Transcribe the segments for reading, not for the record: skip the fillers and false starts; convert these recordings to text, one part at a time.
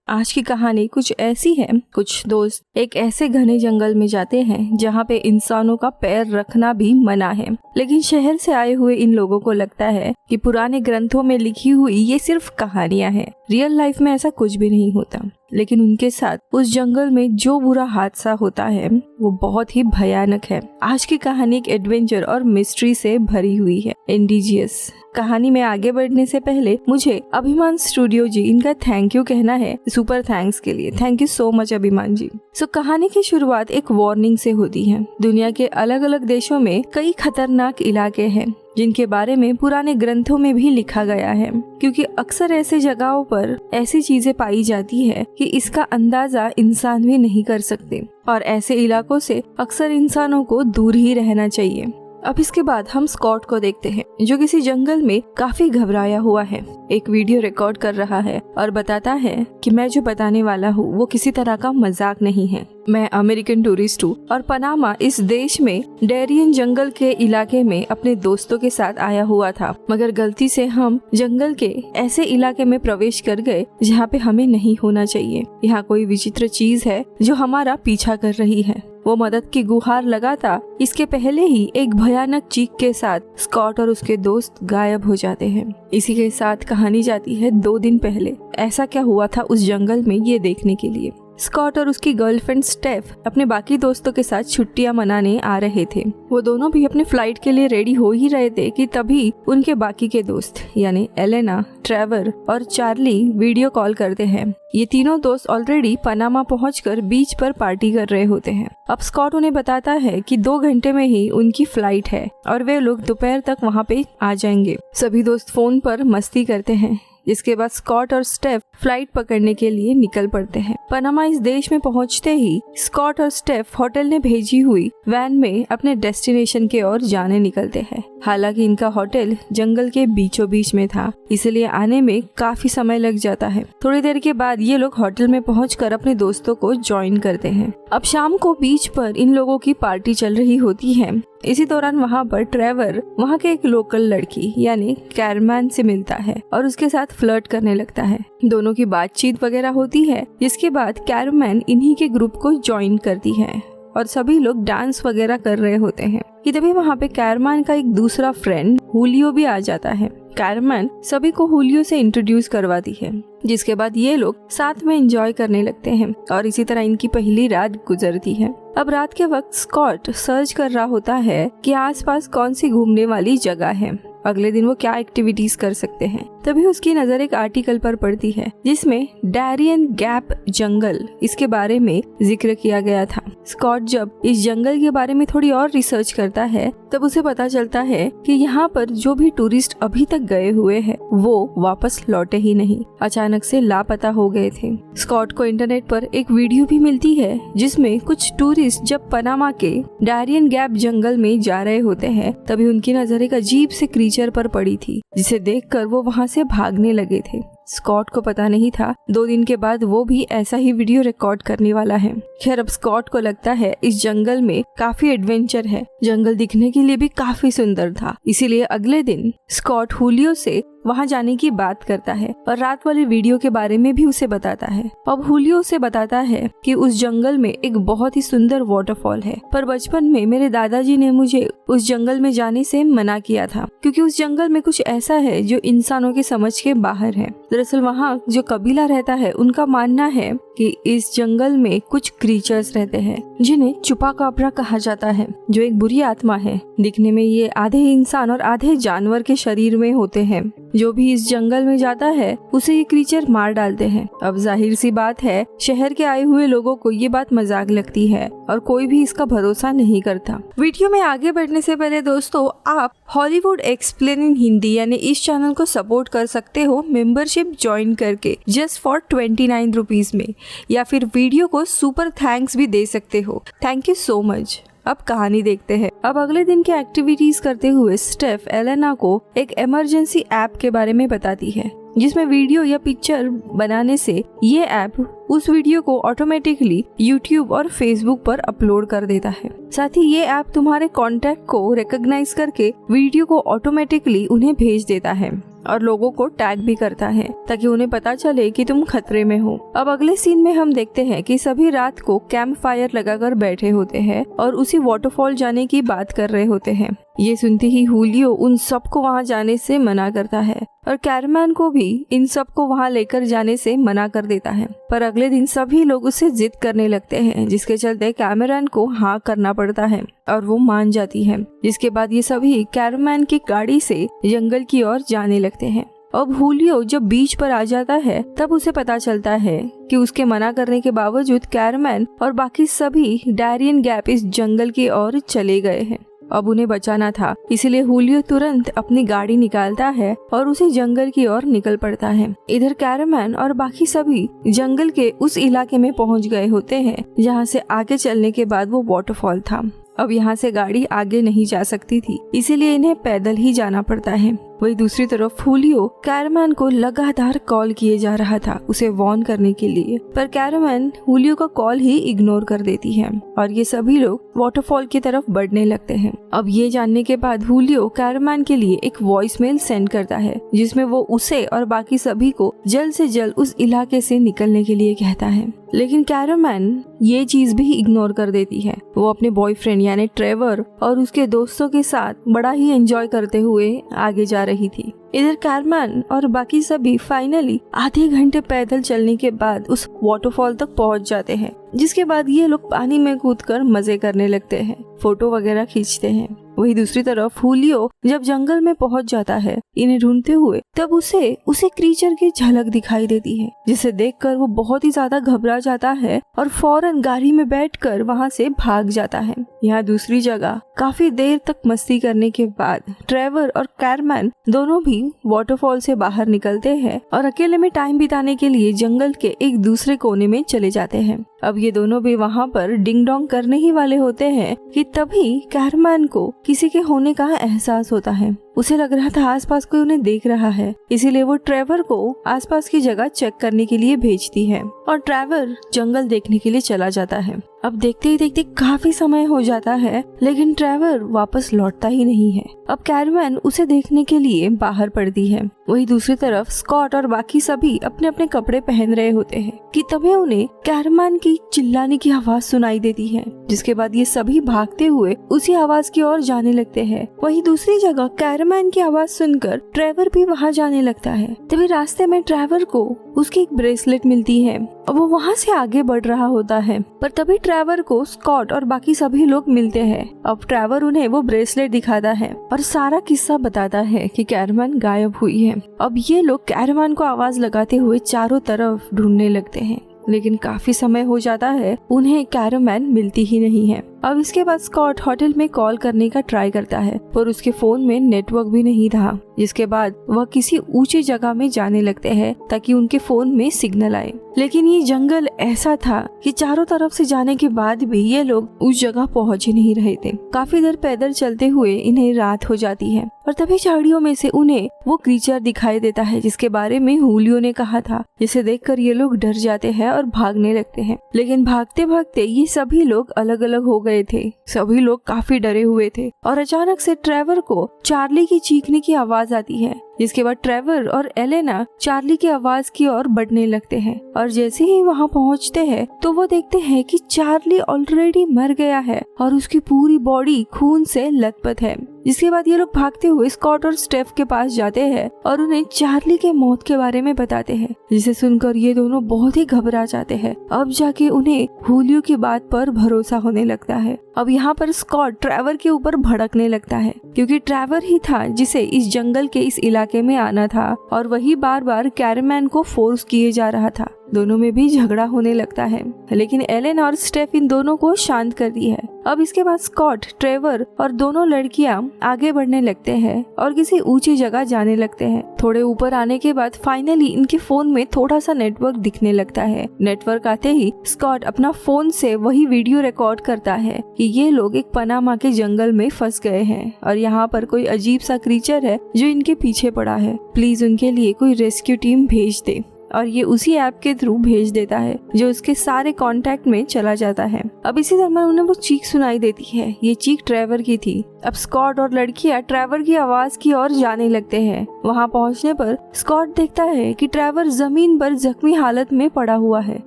आज की कहानी कुछ ऐसी है। कुछ दोस्त एक ऐसे घने जंगल में जाते हैं जहाँ पे इंसानों का पैर रखना भी मना है, लेकिन शहर से आए हुए इन लोगों को लगता है कि पुराने ग्रंथों में लिखी हुई ये सिर्फ कहानियां हैं। रियल लाइफ में ऐसा कुछ भी नहीं होता, लेकिन उनके साथ उस जंगल में जो बुरा हादसा होता है वो बहुत ही भयानक है। आज की कहानी एक एडवेंचर और मिस्ट्री से भरी हुई है। इंडिजियस कहानी में आगे बढ़ने से पहले मुझे अभिमान स्टूडियो जी इनका थैंक यू कहना है, सुपर थैंक्स के लिए। थैंक यू सो मच अभिमान जी। कहानी की शुरुआत एक वार्निंग से होती है। दुनिया के अलग अलग देशों में कई खतरनाक इलाके हैं जिनके बारे में पुराने ग्रंथों में भी लिखा गया है, क्योंकि अक्सर ऐसे जगहों पर ऐसी चीजें पाई जाती है कि इसका अंदाजा इंसान भी नहीं कर सकते, और ऐसे इलाकों से अक्सर इंसानों को दूर ही रहना चाहिए। अब इसके बाद हम स्कॉट को देखते हैं, जो किसी जंगल में काफी घबराया हुआ है। एक वीडियो रिकॉर्ड कर रहा है और बताता है कि मैं जो बताने वाला हूँ वो किसी तरह का मजाक नहीं है। मैं अमेरिकन टूरिस्ट हूँ और पनामा इस देश में डेरियन जंगल के इलाके में अपने दोस्तों के साथ आया हुआ था, मगर गलती से हम जंगल के ऐसे इलाके में प्रवेश कर गए जहाँ पे हमें नहीं होना चाहिए। यहाँ कोई विचित्र चीज है जो हमारा पीछा कर रही है। वो मदद की गुहार लगाता इसके पहले ही एक भयानक चीख के साथ स्कॉट और उसके दोस्त गायब हो जाते हैं। इसी के साथ कहानी जाती है 2 दिन पहले। ऐसा क्या हुआ था उस जंगल में ये देखने के लिए। स्कॉट और उसकी गर्लफ्रेंड स्टेफ अपने बाकी दोस्तों के साथ छुट्टियां मनाने आ रहे थे। वो दोनों भी अपने फ्लाइट के लिए रेडी हो ही रहे थे कि तभी उनके बाकी के दोस्त यानी एलेना, ट्रेवर और चार्ली वीडियो कॉल करते हैं। ये तीनों दोस्त ऑलरेडी पनामा पहुंचकर बीच पर पार्टी कर रहे होते हैं। अब स्कॉट उन्हें बताता है कि 2 घंटे में ही उनकी फ्लाइट है और वे लोग दोपहर तक वहाँ पे आ जाएंगे। सभी दोस्त फोन पर मस्ती करते हैं, जिसके बाद स्कॉट और स्टेफ फ्लाइट पकड़ने के लिए निकल पड़ते हैं। पनामा इस देश में पहुंचते ही स्कॉट और स्टेफ होटल ने भेजी हुई वैन में अपने डेस्टिनेशन के ओर जाने निकलते हैं। हालांकि इनका होटल जंगल के बीचों बीच में था, इसलिए आने में काफी समय लग जाता है। थोड़ी देर के बाद ये लोग होटल में पहुंचकर अपने दोस्तों को ज्वाइन करते हैं। अब शाम को बीच पर इन लोगों की पार्टी चल रही होती है। इसी दौरान वहाँ पर ट्रेवर वहाँ के एक लोकल लड़की यानी कैरमैन से मिलता है और उसके साथ फ्लर्ट करने लगता है। दोनों की बातचीत वगैरह होती है, जिसके बाद कैरमैन इन्हीं के ग्रुप को ज्वाइन करती है और सभी लोग डांस वगैरह कर रहे होते हैं कि तभी वहाँ पे कैरमैन का एक दूसरा फ्रेंड हुलियो भी आ जाता है। कैरमैन सभी को हुलियो से इंट्रोड्यूस करवाती है, जिसके बाद ये लोग साथ में एंजॉय करने लगते हैं और इसी तरह इनकी पहली रात गुजरती है। अब रात के वक्त स्कॉट सर्च कर रहा होता है कि आसपास कौन सी घूमने वाली जगह है, अगले दिन वो क्या एक्टिविटीज कर सकते हैं। तभी उसकी नजर एक आर्टिकल पर पड़ती है जिसमें डेरियन गैप जंगल इसके बारे में जिक्र किया गया था। स्कॉट जब इस जंगल के बारे में थोड़ी और रिसर्च करता है तब उसे पता चलता है कि यहाँ पर जो भी टूरिस्ट अभी तक गए हुए हैं वो वापस लौटे ही नहीं, अचानक से लापता हो गए थे। स्कॉट को इंटरनेट पर एक वीडियो भी मिलती है जिसमें कुछ टूरिस्ट जब पनामा के डेरियन गैप जंगल में जा रहे होते हैं तभी उनकी नजर एक अजीब से क्रीचर पर पड़ी थी, जिसे देखकर वो वहाँ से भागने लगे थे। स्कॉट को पता नहीं था 2 दिन के बाद वो भी ऐसा ही वीडियो रिकॉर्ड करने वाला है। खैर अब स्कॉट को लगता है इस जंगल में काफी एडवेंचर है। जंगल दिखने के लिए भी काफी सुंदर था, इसीलिए अगले दिन स्कॉट हुलियो से वहाँ जाने की बात करता है और रात वाले वीडियो के बारे में भी उसे बताता है। अब हुलियो से बताता है कि उस जंगल में एक बहुत ही सुंदर वाटरफॉल है, पर बचपन में मेरे दादाजी ने मुझे उस जंगल में जाने से मना किया था, क्योंकि उस जंगल में कुछ ऐसा है जो इंसानों के समझ के बाहर है। दरअसल वहाँ जो कबीला रहता है उनका मानना है कि इस जंगल में कुछ क्रीचर्स रहते हैं जिन्हें चुपाकाब्रा कहा जाता है, जो एक बुरी आत्मा है। दिखने में ये आधे इंसान और आधे जानवर के शरीर में होते हैं। जो भी इस जंगल में जाता है उसे ये क्रीचर मार डालते हैं। अब जाहिर सी बात है शहर के आए हुए लोगों को ये बात मजाक लगती है और कोई भी इसका भरोसा नहीं करता। वीडियो में आगे बढ़ने से पहले दोस्तों आप हॉलीवुड एक्सप्लेन इन हिंदी यानी इस चैनल को सपोर्ट कर सकते हो मेंबरशिप ज्वाइन करके जस्ट फॉर 29 रुपीज में, या फिर वीडियो को सुपर थैंक्स भी दे सकते हो। Thank you so much. अब कहानी देखते हैं। अब अगले दिन की एक्टिविटीज करते हुए स्टेफ एलेना को एक इमरजेंसी ऐप के बारे में बताती है, जिसमें वीडियो या पिक्चर बनाने से ये ऐप उस वीडियो को ऑटोमेटिकली यूट्यूब और फेसबुक पर अपलोड कर देता है। साथ ही ये ऐप तुम्हारे कॉन्टेक्ट को रिकॉग्नाइज करके वीडियो को ऑटोमेटिकली उन्हें भेज देता है। और लोगों को टैग भी करता है ताकि उन्हें पता चले कि तुम खतरे में हो। अब अगले सीन में हम देखते हैं कि सभी रात को कैंप फायर लगाकर बैठे होते हैं और उसी वाटरफॉल जाने की बात कर रहे होते हैं। ये सुनते ही हुलियो उन सबको वहां जाने से मना करता है और कैरमैन को भी इन सबको वहां लेकर जाने से मना कर देता है। पर अगले दिन सभी लोग उससे जिद करने लगते हैं, जिसके चलते कैमरन को हाँ करना पड़ता है और वो मान जाती है। जिसके बाद ये सभी कैरमैन की गाड़ी से जंगल की ओर जाने लगते हैं। अब हुलियो जब बीच पर आ जाता है तब उसे पता चलता है कि उसके मना करने के बावजूद कैरमैन और बाकी सभी डायरियन गैप इस जंगल की ओर चले गए हैं। अब उन्हें बचाना था, इसलिए हुलियो तुरंत अपनी गाड़ी निकालता है और उसे जंगल की ओर निकल पड़ता है। इधर कैरमैन और बाकी सभी जंगल के उस इलाके में पहुंच गए होते हैं जहां से आगे चलने के बाद वो वाटरफॉल था। अब यहाँ से गाड़ी आगे नहीं जा सकती थी, इसीलिए इन्हें पैदल ही जाना पड़ता है। वही दूसरी तरफ हुलियो कैरमैन को लगातार कॉल किए जा रहा था उसे वार्न करने के लिए, पर कैरमैन हुलियो का कॉल ही इग्नोर कर देती है और ये सभी लोग वाटरफॉल की तरफ बढ़ने लगते हैं। अब ये जानने के बाद हुलियो कैरमैन के लिए एक वॉइस मेल सेंड करता है जिसमें वो उसे और बाकी सभी को जल्द से जल्द उस इलाके से निकलने के लिए कहता है। लेकिन कैरमैन ये चीज भी इग्नोर कर देती है। वो अपने बॉयफ्रेंड यानी ट्रेवर और उसके दोस्तों के साथ बड़ा ही एंजॉय करते हुए आगे जा रही थी। इधर कैरमैन और बाकी सभी फाइनली आधे घंटे पैदल चलने के बाद उस वाटरफॉल तक पहुंच जाते हैं, जिसके बाद ये लोग पानी में कूदकर मजे करने लगते हैं, फोटो वगैरह खींचते हैं। वही दूसरी तरफ हुलियो जब जंगल में पहुंच जाता है इन्हें ढूंढते हुए, तब उसे क्रीचर की झलक दिखाई देती है, जिसे देखकर वो बहुत ही ज्यादा घबरा जाता है और फौरन गाड़ी में बैठकर वहां से भाग जाता है। यहाँ दूसरी जगह काफी देर तक मस्ती करने के बाद ट्रेवर और कैरमैन दोनों भी वाटरफॉल से बाहर निकलते हैं और अकेले में टाइम बिताने के लिए जंगल के एक दूसरे कोने में चले जाते हैं। अब ये दोनों भी वहाँ पर डिंग डोंग करने ही वाले होते हैं कि तभी कैरमैन को किसी के होने का एहसास होता है। उसे लग रहा था आसपास कोई उन्हें देख रहा है, इसीलिए वो ट्रेवर को आसपास की जगह चेक करने के लिए भेजती है और ट्रेवर जंगल देखने के लिए चला जाता है। अब देखते ही देखते काफी समय हो जाता है, लेकिन ट्रेवर वापस लौटता ही नहीं है। अब कैरमैन उसे देखने के लिए बाहर पड़ती है। वही दूसरी तरफ स्कॉट और बाकी सभी अपने अपने कपड़े पहन रहे होते हैं कि तभी उन्हें कैरमैन की चिल्लाने की आवाज सुनाई देती है, जिसके बाद ये सभी भागते हुए उसी आवाज की ओर जाने लगते हैं। वही दूसरी जगह कैरमैन की आवाज सुनकर ट्रेवर भी वहाँ जाने लगता है। तभी रास्ते में ट्रेवर को उसकी एक ब्रेसलेट मिलती है और वो वहाँ से आगे बढ़ रहा होता है, पर तभी ट्रेवर को स्कॉट और बाकी सभी लोग मिलते हैं। अब ट्रेवर उन्हें वो ब्रेसलेट दिखाता है और सारा किस्सा बताता है कि कैरमैन गायब हुई है। अब ये लोग कैरमैन को आवाज लगाते हुए चारों तरफ ढूंढने लगते हैं, लेकिन काफी समय हो जाता है, उन्हें कैरमैन मिलती ही नहीं है। अब इसके बाद स्कॉट होटल में कॉल करने का ट्राई करता है, पर उसके फोन में नेटवर्क भी नहीं था, जिसके बाद वह किसी ऊंची जगह में जाने लगते हैं ताकि उनके फोन में सिग्नल आए। लेकिन ये जंगल ऐसा था कि चारों तरफ से जाने के बाद भी ये लोग उस जगह पहुंच ही नहीं रहे थे। काफी देर पैदल चलते हुए इन्हें रात हो जाती है और तभी झाड़ियों में से उन्हें वो क्रीचर दिखाई देता है जिसके बारे में हुलियो ने कहा था, जिसे देखकर ये लोग डर जाते हैं और भागने लगते हैं। लेकिन भागते भागते ये सभी लोग अलग अलग हो गए थे। सभी लोग काफी डरे हुए थे और अचानक से ट्रेवर को चार्ली की चीखने की आवाज आती है, जिसके बाद ट्रेवर और एलेना चार्ली की आवाज की ओर बढ़ने लगते हैं और जैसे ही वहां पहुंचते हैं तो वो देखते हैं कि चार्ली ऑलरेडी मर गया है और उसकी पूरी बॉडी खून से लथपथ है। जिसके बाद ये लोग भागते हुए स्कॉट और स्टेफ के पास जाते हैं और उन्हें चार्ली के मौत के बारे में बताते हैं, जिसे सुनकर ये दोनों बहुत ही घबरा जाते हैं। अब जाके उन्हें हुलियो की बात पर भरोसा होने लगता है। अब यहाँ पर स्कॉट ट्रेवर के ऊपर भड़कने लगता है, क्योंकि ट्रेवर ही था जिसे इस जंगल के इस इलाके में आना था और वही बार बार कैरमैन को फोर्स किए जा रहा था। दोनों में भी झगड़ा होने लगता है, लेकिन एलेन और स्टेफ इन दोनों को शांत करती है। अब इसके बाद स्कॉट, ट्रेवर और दोनों लड़कियां आगे बढ़ने लगते हैं और किसी ऊंची जगह जाने लगते हैं। थोड़े ऊपर आने के बाद फाइनली इनके फोन में थोड़ा सा नेटवर्क दिखने लगता है। नेटवर्क आते ही स्कॉट अपना फोन से वही वीडियो रिकॉर्ड करता है कि ये लोग एक पनामा के जंगल में फंस गए हैं और यहाँ पर कोई अजीब सा क्रीचर है जो इनके पीछे पड़ा है। प्लीज उनके लिए कोई रेस्क्यू टीम भेज दे। और ये उसी ऐप के थ्रू भेज देता है जो उसके सारे कांटेक्ट में चला जाता है। अब इसी दरमियान उन्हें वो चीख सुनाई देती है। ये चीख ट्रेवर की थी। अब स्कॉट और लड़कियां ट्रेवर की आवाज की ओर जाने लगते हैं। वहां पहुंचने पर स्कॉट देखता है कि ट्रेवर जमीन पर जख्मी हालत में पड़ा हुआ है।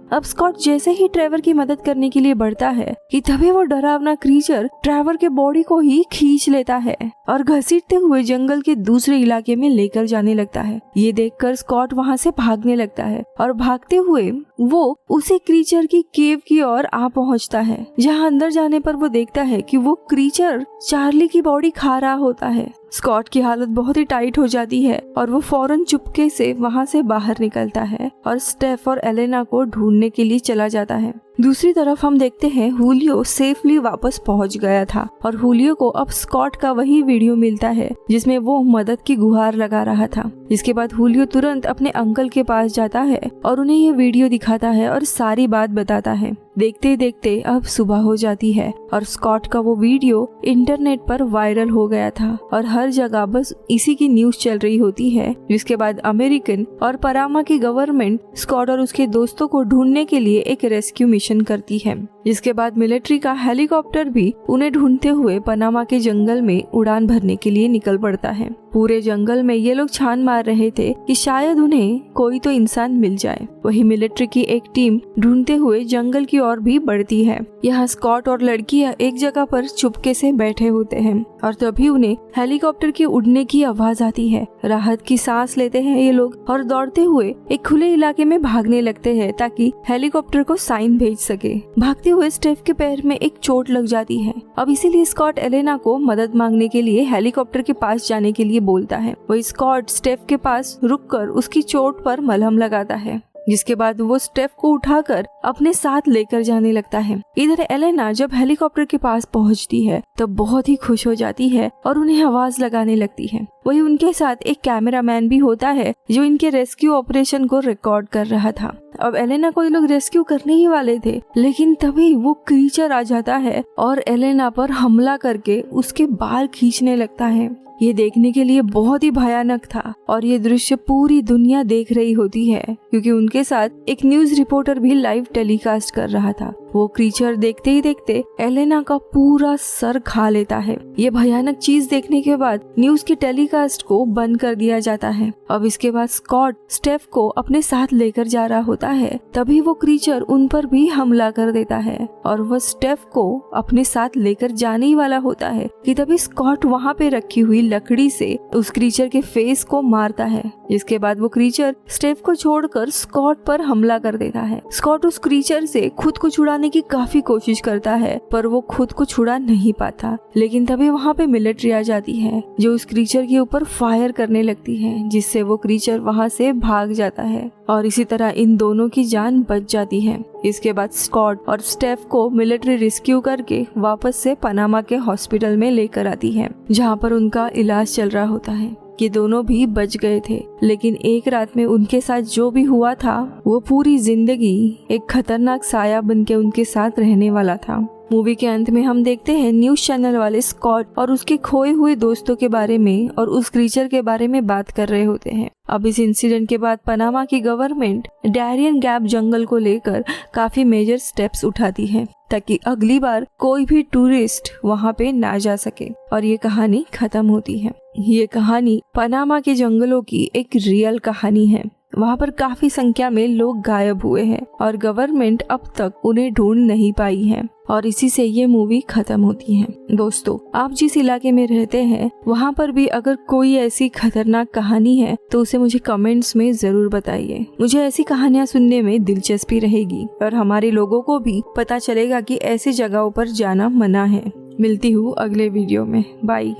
अब स्कॉट जैसे ही ट्रेवर की मदद करने के लिए बढ़ता है कि तभी वो डरावना क्रीचर ट्रेवर के बॉडी को ही खींच लेता है और घसीटते हुए जंगल के दूसरे इलाके में लेकर जाने लगता है। ये देखकर स्कॉट वहां से भागने लगता है और भागते हुए वो उसी क्रीचर की केव की ओर आ पहुंचता है, जहां अंदर जाने पर वो देखता है कि वो क्रीचर चार्ली की बॉडी खा रहा होता है। स्कॉट की हालत बहुत ही टाइट हो जाती है और वो फौरन चुपके से वहां से बाहर निकलता है और स्टेफ और एलेना को ढूंढने के लिए चला जाता है। दूसरी तरफ हम देखते हैं हुलियो सेफली वापस पहुंच गया था और हुलियो को अब स्कॉट का वही वीडियो मिलता है जिसमें वो मदद की गुहार लगा रहा था। इसके बाद हुलियो तुरंत अपने अंकल के पास जाता है और उन्हें ये वीडियो दिखाता है और सारी बात बताता है। देखते देखते अब सुबह हो जाती है और स्कॉट का वो वीडियो इंटरनेट पर वायरल हो गया था और हर जगह बस इसी की न्यूज चल रही होती है। जिसके बाद अमेरिकन और पनामा की गवर्नमेंट स्कॉट और उसके दोस्तों को ढूंढने के लिए एक रेस्क्यू मिशन करती है। जिसके बाद मिलिट्री का हेलीकॉप्टर भी उन्हें ढूंढते हुए पनामा के जंगल में उड़ान भरने के लिए निकल पड़ता है। पूरे जंगल में ये लोग छान मार रहे थे कि शायद उन्हें कोई तो इंसान मिल जाए। वही मिलिट्री की एक टीम ढूंढते हुए जंगल की ओर भी बढ़ती है। यहाँ स्कॉट और लड़कियां एक जगह पर चुपके से बैठे होते हैं और तभी उन्हें हेलीकॉप्टर के उड़ने की आवाज आती है। राहत की सांस लेते हैं ये लोग और दौड़ते हुए एक खुले इलाके में भागने लगते हैं ताकि हेलीकॉप्टर को साइन भेज सके। भागते हुए स्टेफ के पैर में एक चोट लग जाती है। अब इसीलिए स्कॉट एलेना को मदद मांगने के लिए हेलीकॉप्टर के पास जाने के लिए बोलता है। वही स्कॉट स्टेफ के पास रुककर उसकी चोट पर मलहम लगाता है। जिसके बाद वो स्टेफ को उठाकर अपने साथ लेकर जाने लगता है। इधर एलेना जब हेलीकॉप्टर के पास पहुंचती है तब बहुत ही खुश हो जाती है और उन्हें आवाज लगाने लगती है। वही उनके साथ एक कैमरामैन भी होता है जो इनके रेस्क्यू ऑपरेशन को रिकॉर्ड कर रहा था। अब एलेना को ये लोग रेस्क्यू करने ही वाले थे, लेकिन तभी वो क्रीचर आ जाता है और एलेना पर हमला करके उसके बाल खींचने लगता है। ये देखने के लिए बहुत ही भयानक था और ये दृश्य पूरी दुनिया देख रही होती है क्योंकि उनके साथ एक न्यूज रिपोर्टर भी लाइव टेलीकास्ट कर रहा था। वो क्रीचर देखते ही देखते एलेना का पूरा सर खा लेता है। ये भयानक चीज देखने के बाद न्यूज के टेलीकास्ट को बंद कर दिया जाता है। अब इसके बाद स्कॉट स्टेफ को अपने साथ लेकर जा रहा होता है, तभी वो क्रीचर उन पर भी हमला कर देता है और वह स्टेफ को अपने साथ लेकर जाने ही वाला होता है कि तभी स्कॉट वहाँ पे रखी हुई लकड़ी से उस क्रीचर के फेस को मारता है। जिसके बाद वो क्रीचर स्टेफ को छोड़कर स्कॉट पर हमला कर देता है। स्कॉट उस क्रीचर से खुद को छुड़ाने की काफी कोशिश करता है पर वो खुद को छुड़ा नहीं पाता। लेकिन तभी वहाँ पे मिलिट्री आ जाती है जो उस क्रीचर के ऊपर फायर करने लगती है, जिससे वो क्रीचर वहाँ से भाग जाता है और इसी तरह इन दोनों की जान बच जाती है। इसके बाद स्कॉट और स्टेफ को मिलिट्री रेस्क्यू करके वापस से पनामा के हॉस्पिटल में लेकर आती है, जहाँ पर उनका इलाज चल रहा होता है। ये दोनों भी बच गए थे, लेकिन एक रात में उनके साथ जो भी हुआ था वो पूरी जिंदगी एक खतरनाक साया बनके उनके साथ रहने वाला था। मूवी के अंत में हम देखते हैं न्यूज चैनल वाले स्कॉट और उसके खोए हुए दोस्तों के बारे में और उस क्रीचर के बारे में बात कर रहे होते हैं। अब इस इंसिडेंट के बाद पनामा की गवर्नमेंट डारियन गैप जंगल को लेकर काफी मेजर स्टेप्स उठाती है ताकि अगली बार कोई भी टूरिस्ट वहाँ पे ना जा सके और ये कहानी खत्म होती है। ये कहानी पनामा के जंगलों की एक रियल कहानी है। वहाँ पर काफी संख्या में लोग गायब हुए हैं और गवर्नमेंट अब तक उन्हें ढूंढ नहीं पाई है और इसी से ये मूवी खत्म होती है। दोस्तों, आप जिस इलाके में रहते हैं वहाँ पर भी अगर कोई ऐसी खतरनाक कहानी है तो उसे मुझे कमेंट्स में जरूर बताइए। मुझे ऐसी कहानियाँ सुनने में दिलचस्पी रहेगी और हमारे लोगों को भी पता चलेगा कि ऐसी जगहों पर जाना मना है। मिलती हूँ अगले वीडियो में। बाय।